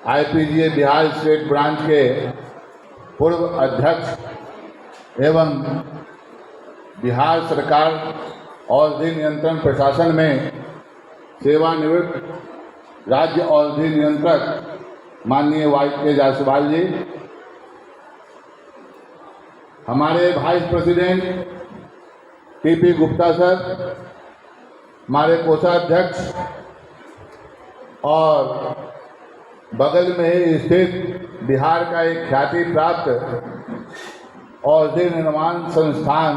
आईपीजीए Bihar state branch के पूर्व अध्यक्ष एवं बिहार सरकार औषधि नियंत्रण प्रशासन में सेवानिवृत्त राज्य औषधि नियंत्रक माननीय वाई जायसवाल जी, हमारे vice president TP Gupta sir, हमारे कोषाध्यक्ष और बगल में ही स्थित बिहार का एक ख्याति प्राप्त औषधि निर्माण संस्थान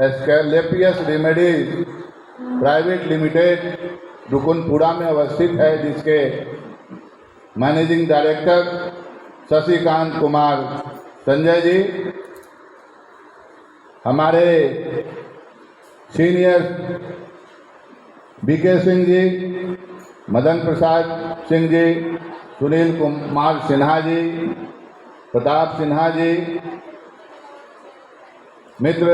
एस्क्लेपियस रेमेडीज प्राइवेट लिमिटेड रुकुनपुरा में अवस्थित है, जिसके मैनेजिंग डायरेक्टर शशिकांत कुमार संजय जी, हमारे सीनियर बीके सिंह जी, मदन प्रसाद सिंह जी, सुनील कुमार सिन्हा जी, प्रताप सिन्हा जी, मित्र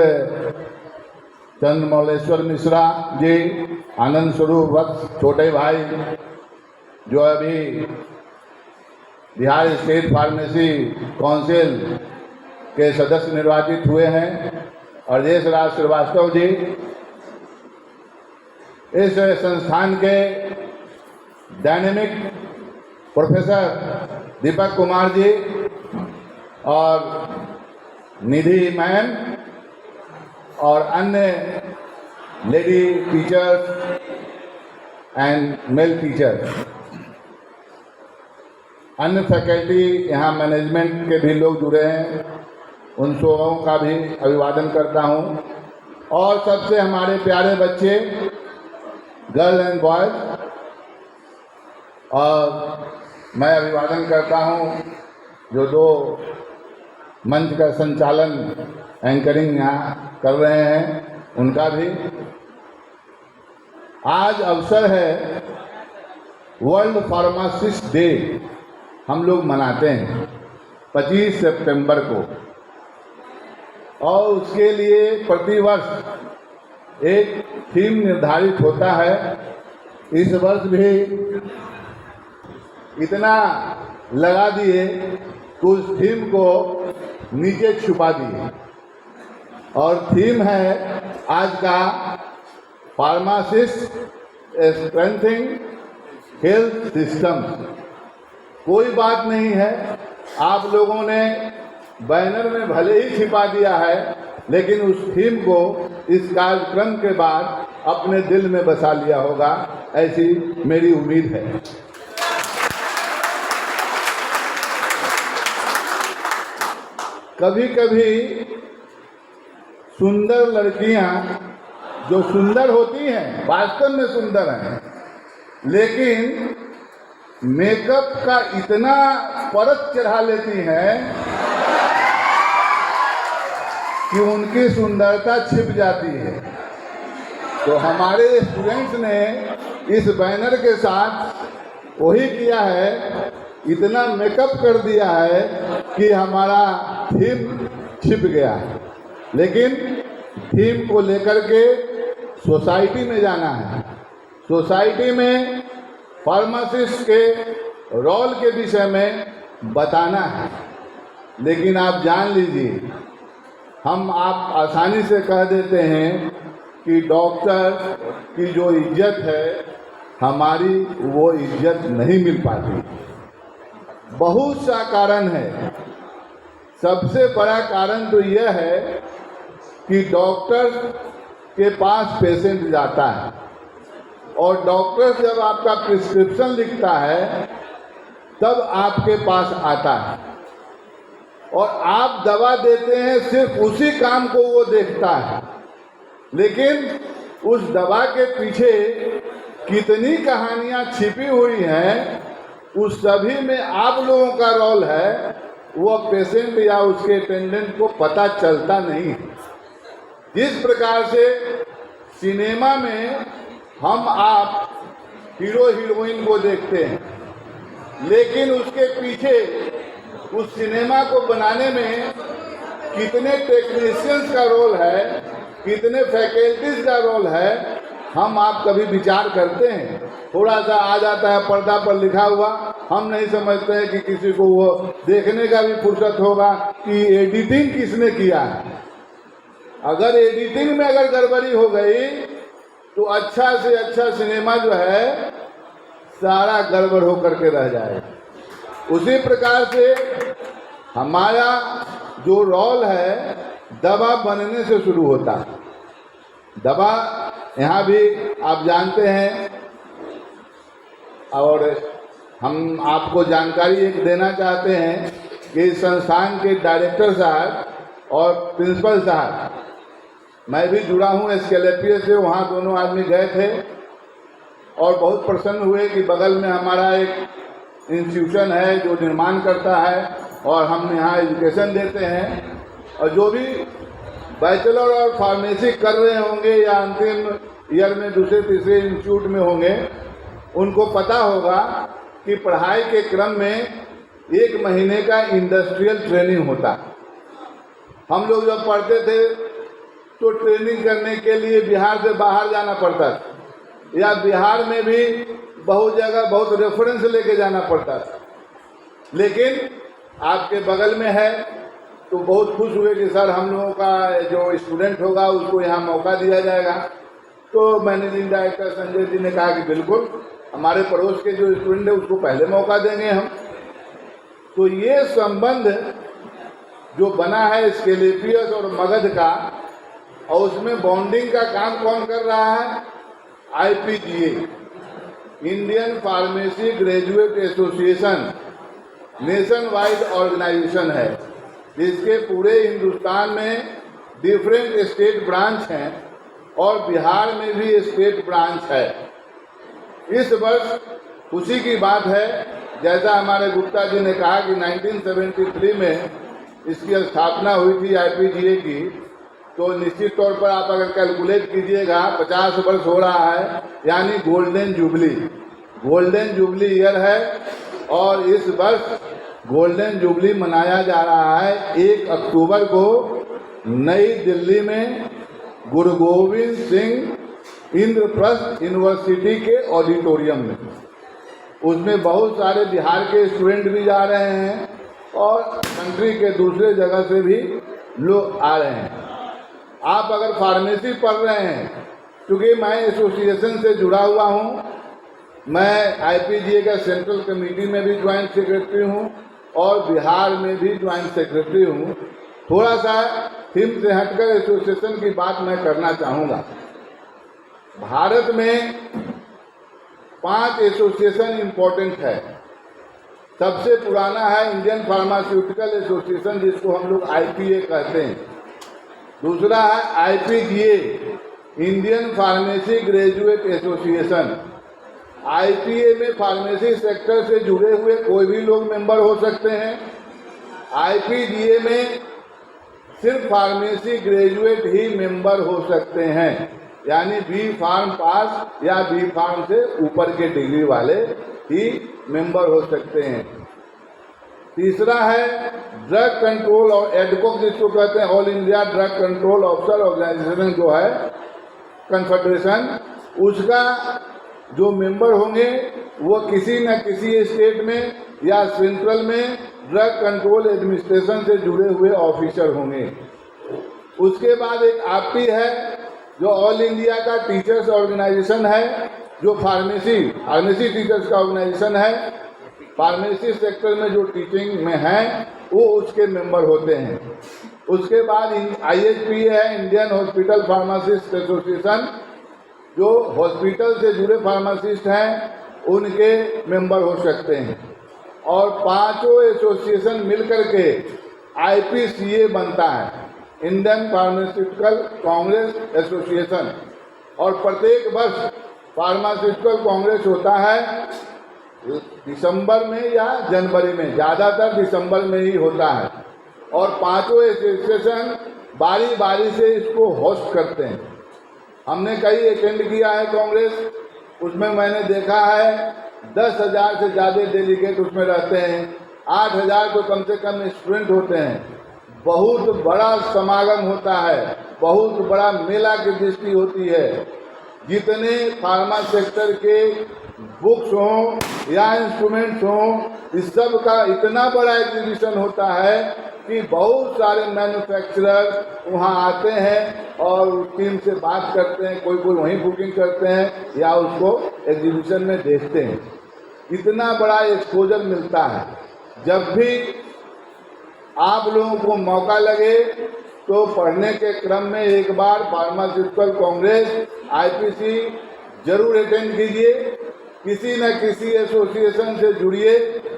चंद्रमौलेश्वर मिश्रा जी, आनंद स्वरूप वत्स छोटे भाई जो अभी बिहार स्टेट फार्मेसी काउंसिल के सदस्य निर्वाचित हुए हैं, और जयेश राज श्रीवास्तव जी, इस संस्थान के डायनेमिक प्रोफेसर दीपक कुमार जी और निधि मैम और अन्य lady teachers and male teachers, अन्य फैकल्टी यहाँ मैनेजमेंट के भी लोग जुड़े हैं, उन सबों का भी अभिवादन करता हूँ। और सबसे हमारे प्यारे बच्चे, गर्ल एंड बॉयज, और मैं अभिवादन करता हूँ जो दो मंच का संचालन एंकरिंग यहाँ कर रहे हैं, उनका भी। आज अवसर है वर्ल्ड फार्मासिस्ट डे, हम लोग मनाते हैं 25 सितंबर को, और उसके लिए प्रतिवर्ष एक थीम निर्धारित होता है। इस वर्ष भी इतना लगा दिए कि उस थीम को नीचे छुपा दिए, और थीम है आज का फार्मासिस्ट स्ट्रेंथनिंग हेल्थ सिस्टम। कोई बात नहीं है, आप लोगों ने बैनर में भले ही छिपा दिया है, लेकिन उस थीम को इस कार्यक्रम के बाद अपने दिल में बसा लिया होगा, ऐसी मेरी उम्मीद है। कभी कभी सुंदर लड़कियां जो सुंदर होती हैं, वास्तव में सुंदर हैं, लेकिन मेकअप का इतना परत चढ़ा लेती हैं कि उनकी सुंदरता छिप जाती है। तो हमारे स्टूडेंट्स ने इस बैनर के साथ वही किया है, इतना मेकअप कर दिया है कि हमारा थीम छिप गया है। लेकिन थीम को लेकर के सोसाइटी में जाना है, सोसाइटी में फार्मासिस्ट के रोल के विषय में बताना है। लेकिन आप जान लीजिए, हम आप आसानी से कह देते हैं कि डॉक्टर की जो इज्जत है, हमारी वो इज्जत नहीं मिल पाती। बहुत सा कारण है, सबसे बड़ा कारण तो यह है कि डॉक्टर के पास पेशेंट जाता है, और डॉक्टर जब आपका प्रिस्क्रिप्शन लिखता है तब आपके पास आता है, और आप दवा देते हैं, सिर्फ उसी काम को वो देखता है। लेकिन उस दवा के पीछे कितनी कहानियां छिपी हुई हैं, उस सभी में आप लोगों का रोल है, वो पेशेंट या उसके अटेंडेंट को पता चलता नहीं है। जिस प्रकार से सिनेमा में हम आप हीरो हीरोइन को देखते हैं, लेकिन उसके पीछे उस सिनेमा को बनाने में कितने टेक्नीशियंस का रोल है, कितने फैकल्टीज का रोल है, हम आप कभी विचार करते हैं? थोड़ा सा आ जाता है पर्दा पर लिखा हुआ, हम नहीं समझते हैं कि किसी को वो देखने का भी फुर्सत होगा कि एडिटिंग किसने किया है। अगर एडिटिंग में अगर गड़बड़ी हो गई तो अच्छा से अच्छा सिनेमा जो है सारा गड़बड़ होकर के रह जाएगा। उसी प्रकार से हमारा जो रोल है दवा बनने से शुरू होता है। दवा यहाँ भी आप जानते हैं, और हम आपको जानकारी एक देना चाहते हैं कि इस संस्थान के डायरेक्टर साहब और प्रिंसिपल साहब, मैं भी जुड़ा हूँ एसकेलेपिया से, वहाँ दोनों आदमी गए थे और बहुत प्रसन्न हुए कि बगल में हमारा एक इंस्टीट्यूशन है जो निर्माण करता है और हम यहाँ एजुकेशन देते हैं। और जो भी बैचलर और फार्मेसी कर रहे होंगे या अंतिम ईयर में दूसरे तीसरे इंस्टीट्यूट में होंगे, उनको पता होगा कि पढ़ाई के क्रम में 1 महीने का इंडस्ट्रियल ट्रेनिंग होता है। हम लोग जब पढ़ते थे तो ट्रेनिंग करने के लिए बिहार से बाहर जाना पड़ता था, या बिहार में भी बहुत जगह बहुत रेफरेंस लेके जाना पड़ता था। लेकिन आपके बगल में है तो बहुत खुश हुए कि सर हम लोगों का जो स्टूडेंट होगा उसको यहाँ मौका दिया जाएगा। तो मैनेजिंग डायरेक्टर संजय जी ने कहा कि बिल्कुल, हमारे पड़ोस के जो स्टूडेंट है उसको पहले मौका देंगे हम। तो ये संबंध जो बना है एस्केलेपियस और मगध का, और उसमें बॉन्डिंग का काम कौन कर रहा है? IPGA, Indian Pharmacy Graduate Association, nationwide organisation है, जिसके पूरे हिंदुस्तान में डिफरेंट स्टेट ब्रांच हैं और बिहार में भी स्टेट ब्रांच है। इस वर्ष खुशी की बात है, जैसा हमारे गुप्ता जी ने कहा कि 1973 में इसकी स्थापना हुई थी IPGA की, तो निश्चित तौर पर आप अगर कैलकुलेट कीजिएगा 50 वर्ष हो रहा है, यानी गोल्डन जुबली ईयर है। और इस वर्ष गोल्डन जुबली मनाया जा रहा है 1 अक्टूबर को नई दिल्ली में गुरु गोविंद सिंह इंद्रप्रस्थ यूनिवर्सिटी के ऑडिटोरियम में। उसमें बहुत सारे बिहार के स्टूडेंट भी जा रहे हैं और कंट्री के दूसरे जगह से भी लोग आ रहे हैं। आप अगर फार्मेसी पढ़ रहे हैं, क्योंकि मैं एसोसिएशन से जुड़ा हुआ हूँ, मैं IPGA का सेंट्रल कमेटी में भी ज्वाइंट सेक्रेटरी हूँ और बिहार में भी ज्वाइंट सेक्रेटरी हूँ। थोड़ा सा थीम से हटकर एसोसिएशन की बात मैं करना चाहूँगा। भारत में 5 एसोसिएशन इम्पोर्टेंट है। सबसे पुराना है इंडियन फार्मास्यूटिकल एसोसिएशन, जिसको हम लोग IPA कहते हैं। दूसरा है IPGA, Indian Pharmacy Graduate association. IPA में फार्मेसी सेक्टर से जुड़े हुए कोई भी लोग मेंबर हो सकते हैं। IPGA में सिर्फ फार्मेसी ग्रेजुएट ही मेंबर हो सकते हैं, यानी B फार्म पास या B फार्म से ऊपर के डिग्री वाले ही मेंबर हो सकते हैं। तीसरा है ड्रग कंट्रोल और एडकोक, जिसको कहते हैं all India drug control officer organisation जो है कन्फेडरेशन, उसका जो मेंबर होंगे वो किसी न किसी स्टेट में या सेंट्रल में ड्रग कंट्रोल एडमिनिस्ट्रेशन से जुड़े हुए ऑफिसर होंगे। उसके बाद एक APTI है जो ऑल इंडिया का टीचर्स ऑर्गेनाइजेशन है, जो फार्मेसी टीचर्स का ऑर्गेनाइजेशन है। फार्मेसी सेक्टर में जो टीचिंग में हैं वो उसके मेंबर होते हैं। उसके बाद IHPA है, इंडियन हॉस्पिटल फार्मासिस्ट एसोसिएशन, जो हॉस्पिटल से जुड़े फार्मासिस्ट हैं उनके मेंबर हो सकते हैं। और 5 एसोसिएशन मिलकर के IPCA बनता है, इंडियन फार्मास्यूटिकल कांग्रेस एसोसिएशन। और प्रत्येक वर्ष फार्मास्यूटिकल कांग्रेस होता है दिसंबर में या जनवरी में, ज़्यादातर दिसंबर में ही होता है। और 5 एसोसिएशन बारी बारी से इसको होस्ट करते हैं। हमने कई अटेंड किया है कांग्रेस, उसमें मैंने देखा है 10,000 से ज़्यादा डेलीगेट उसमें रहते हैं, 8,000 तो कम से कम स्टूडेंट होते हैं। बहुत बड़ा समागम होता है, बहुत बड़ा मेला की दृष्टि होती है। जितने फार्मा सेक्टर के बुक्स हों या इंस्ट्रूमेंट्स हों, इस सब का इतना बड़ा एग्जीबिशन होता है कि बहुत सारे मैन्युफैक्चरर वहाँ आते हैं और टीम से बात करते हैं, कोई कोई वहीं बुकिंग करते हैं या उसको एग्जीबिशन में देखते हैं। इतना बड़ा एक्सपोजर मिलता है। जब भी आप लोगों को मौका लगे तो पढ़ने के क्रम में एक बार फार्मास्यूटिकल कांग्रेस आईपीसी जरूर अटेंड कीजिए, किसी न किसी एसोसिएशन से जुड़िए।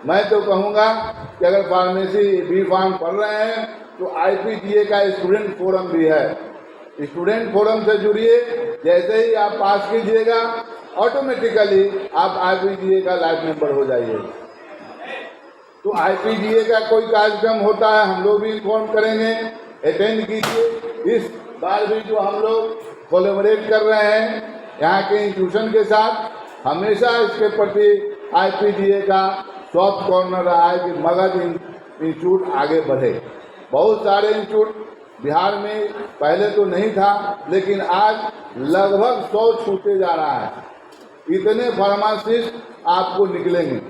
मैं तो कहूँगा कि अगर फार्मेसी बी फार्म पढ़ रहे हैं तो आईपीजीए का स्टूडेंट फोरम भी है, स्टूडेंट फोरम से जुड़िए। जैसे ही आप पास कीजिएगा ऑटोमेटिकली आप आईपीजीए का लाइफ मेंबर हो जाइए। तो आईपीजीए का कोई कार्यक्रम होता है हम लोग भी इन्फॉर्म करेंगे, अटेंड कीजिए। इस बार भी जो हम लोग कोलैबोरेट कर रहे हैं यहाँ के इंस्टीट्यूशन के साथ, हमेशा इसके प्रति आईपीजीए का सॉफ्ट कॉर्नर रहा है कि मगध इंस्टीट्यूट आगे बढ़े। बहुत सारे इंस्टीट्यूट बिहार में पहले तो नहीं था, लेकिन आज लगभग 100 छूटे जा रहा है। इतने फार्मासिस्ट आपको निकलेंगे।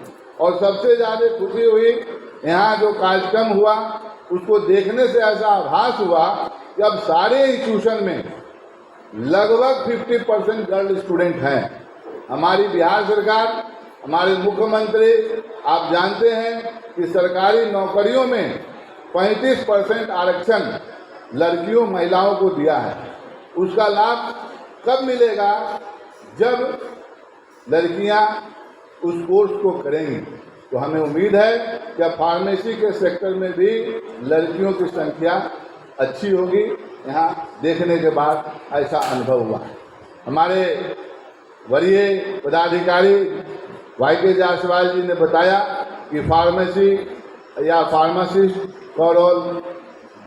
और सबसे ज़्यादा खुशी हुई यहाँ जो कार्यक्रम हुआ उसको देखने से ऐसा आभास हुआ कि अब सारे इंस्टीट्यूशन में लगभग 50% गर्ल स्टूडेंट हैं। हमारी बिहार सरकार, हमारे मुख्यमंत्री, आप जानते हैं कि सरकारी नौकरियों में 35% आरक्षण लड़कियों महिलाओं को दिया है। उसका लाभ कब मिलेगा? जब लड़कियां उस कोर्स को करेंगी। तो हमें उम्मीद है कि अब फार्मेसी के सेक्टर में भी लड़कियों की संख्या अच्छी होगी। यहाँ देखने के बाद ऐसा अनुभव हुआ। हमारे वरीय पदाधिकारी वाईके जायसवाल जी ने बताया कि फार्मेसी या फार्मासिस्ट का रोल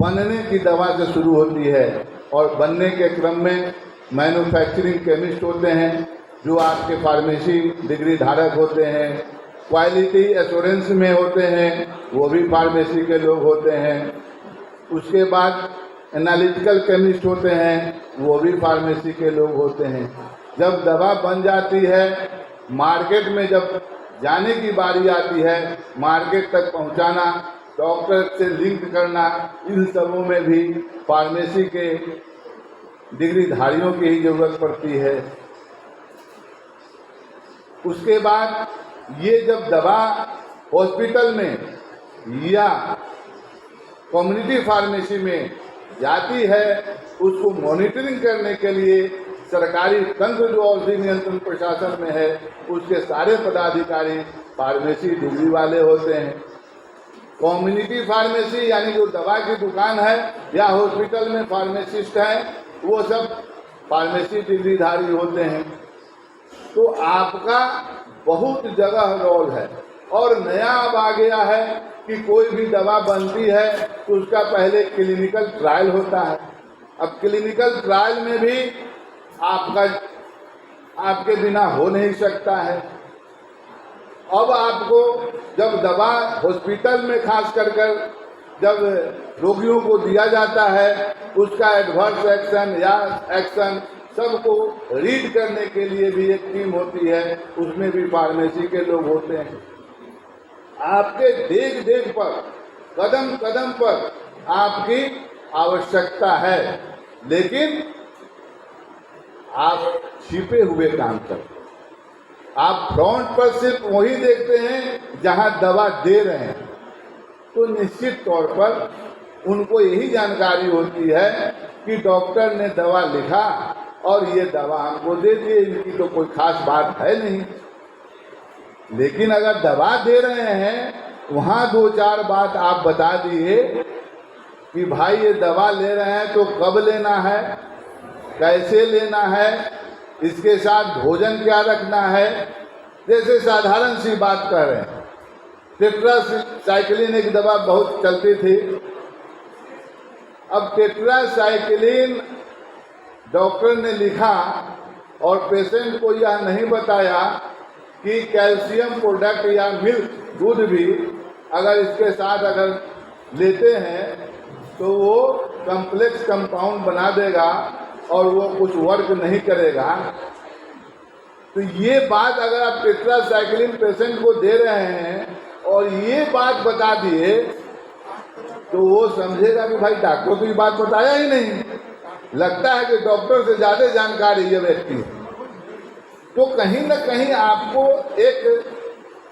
बनने की दवा से शुरू होती है और बनने के क्रम में मैन्युफैक्चरिंग केमिस्ट होते हैं जो आपके फार्मेसी डिग्री धारक होते हैं, क्वालिटी एश्योरेंस में होते हैं वो भी फार्मेसी के लोग होते हैं, उसके बाद एनालिटिकल केमिस्ट होते हैं वो भी फार्मेसी के लोग होते हैं। जब दवा बन जाती है, मार्केट में जब जाने की बारी आती है, मार्केट तक पहुंचाना, डॉक्टर से लिंक करना, इन सबों में भी फार्मेसी के डिग्रीधारियों की ही जरूरत पड़ती है। उसके बाद ये जब दवा हॉस्पिटल में या कम्युनिटी फार्मेसी में जाती है, उसको मॉनिटरिंग करने के लिए सरकारी तंत्र जो औषधि नियंत्रण प्रशासन में है उसके सारे पदाधिकारी फार्मेसी डिग्री वाले होते हैं। कम्युनिटी फार्मेसी यानी जो दवा की दुकान है या हॉस्पिटल में फार्मासिस्ट है वो सब फार्मेसी डिग्रीधारी होते हैं। तो आपका बहुत जगह रोल है। और नया अब आ गया है कि कोई भी दवा बनती है तो उसका पहले क्लिनिकल ट्रायल होता है। अब क्लिनिकल ट्रायल में भी आपके बिना हो नहीं सकता है। अब आपको जब दवा हॉस्पिटल में खास कर जब रोगियों को दिया जाता है उसका एडवर्स एक्शन या एक्शन सबको रीड करने के लिए भी एक टीम होती है, उसमें भी फार्मेसी के लोग होते हैं। आपके देख देख पर, कदम कदम पर आपकी आवश्यकता है, लेकिन आप छिपे हुए काम करते हैं। आप फ्रंट पर सिर्फ वही देखते हैं जहां दवा दे रहे हैं, तो निश्चित तौर पर उनको यही जानकारी होती है कि डॉक्टर ने दवा लिखा और ये दवा हमको दे दिए, इनकी तो कोई खास बात है नहीं। लेकिन अगर दवा दे रहे हैं वहाँ 2-4 बात आप बता दिए कि भाई ये दवा ले रहे हैं तो कब लेना है, कैसे लेना है, इसके साथ भोजन क्या रखना है। जैसे साधारण सी बात कह रहे हैं, टेट्रासाइक्लिन एक दवा बहुत चलती थी। अब टेट्रासाइक्लिन डॉक्टर ने लिखा और पेशेंट को यह नहीं बताया कि कैल्शियम प्रोडक्ट या मिल्क दूध भी अगर इसके साथ अगर लेते हैं तो वो कॉम्प्लेक्स कंपाउंड बना देगा और वो कुछ वर्क नहीं करेगा। तो ये बात अगर आप टेट्रासाइक्लिन पेशेंट को दे रहे हैं और ये बात बता दिए तो वो समझेगा कि भाई डॉक्टर तो ये बात बताया ही नहीं, लगता है कि डॉक्टर से ज़्यादा जानकारी ये व्यक्ति है। तो कहीं ना कहीं आपको एक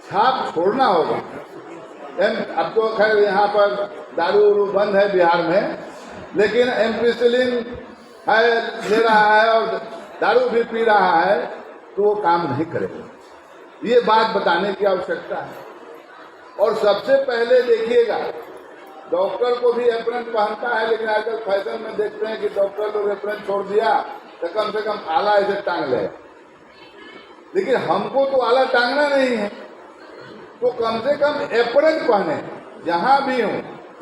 छाप छोड़ना होगा। अब तो खैर यहाँ पर दारू बंद है बिहार में, लेकिन एम्पिसिलिन है ले रहा है और दारू भी पी रहा है तो वो काम नहीं करेगा। ये बात बताने की आवश्यकता है। और सबसे पहले देखिएगा, डॉक्टर को भी एप्रन पहनता है, लेकिन आजकल फैशन में देखते हैं कि डॉक्टर लोग एप्रन छोड़ दिया तो कम से कम आला ऐसे टांग ले, लेकिन हमको तो आला टांगना नहीं है, तो कम से कम एप्रन पहने। जहाँ भी हो,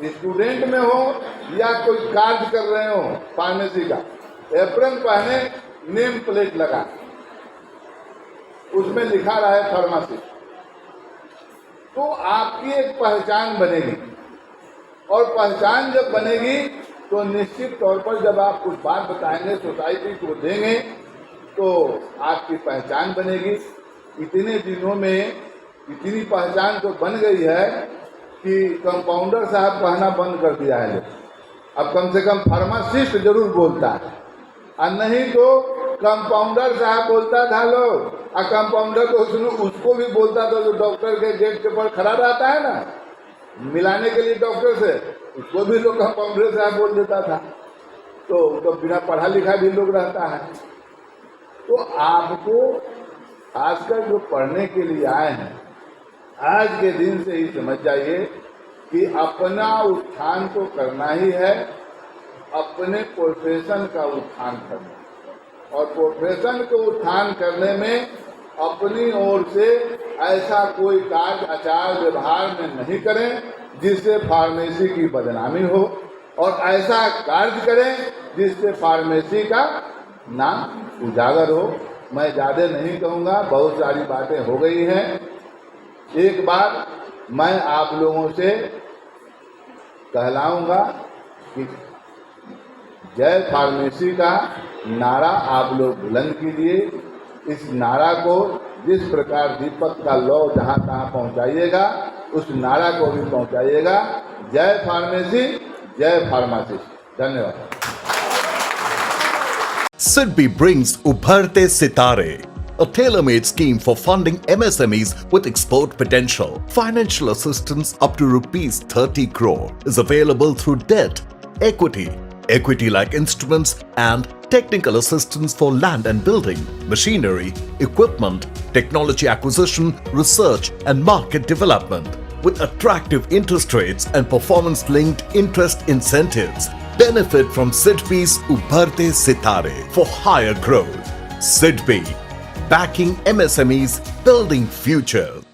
स्टूडेंट में हो या कोई कार्य कर रहे हो फार्मेसी का, एप्रन पहने, नेम प्लेट लगा, उसमें लिखा रहा है फार्मेसी, तो आपकी एक पहचान बनेगी। और पहचान जब बनेगी तो निश्चित तौर पर जब आप कुछ बात बताएंगे, सोसाइटी को देंगे, तो आपकी पहचान बनेगी। इतने दिनों में इतनी पहचान तो बन गई है कि कंपाउंडर साहब कहना बंद कर दिया है। अब कम से कम फार्मासिस्ट जरूर बोलता है, और नहीं तो कंपाउंडर साहब बोलता था लोग, और कंपाउंडर तो उसको भी बोलता था जो डॉक्टर के गेट के पर खड़ा रहता है ना मिलाने के लिए डॉक्टर से, उसको भी लोग कंपाउंडर साहब बोल देता था। तो बिना पढ़ा लिखा भी लोग रहता है। तो आपको खासकर जो पढ़ने के लिए आए हैं, आज के दिन से ही समझ जाइए कि अपना उत्थान तो करना ही है, अपने प्रोफेशन का उत्थान करना। और प्रोफेशन को उत्थान करने में अपनी ओर से ऐसा कोई कार्य आचार व्यवहार में नहीं करें जिससे फार्मेसी की बदनामी हो, और ऐसा कार्य करें जिससे फार्मेसी का नाम उजागर हो। मैं ज़्यादा नहीं कहूँगा, बहुत सारी बातें हो गई हैं। एक बार मैं आप लोगों से कहलाऊंगा कि जय फार्मेसी का नारा आप लोग बुलंद कीजिए। इस नारा को जिस प्रकार दीपक का लौ जहाँ तहाँ पहुँचाइएगा, उस नारा को भी पहुँचाइएगा। जय फार्मेसी, जय फार्मासिस्ट। धन्यवाद। SIDBI brings Ubharte Sitare, a tailor-made scheme for funding MSMEs with export potential. Financial assistance up to rupees 30 crore is available through debt, equity, equity-like instruments and technical assistance for land and building, machinery, equipment, technology acquisition, research and market development. With attractive interest rates and performance-linked interest incentives, benefit from SIDBI's Ubharte Sitare for higher growth. SIDBI, backing MSMEs, building futures.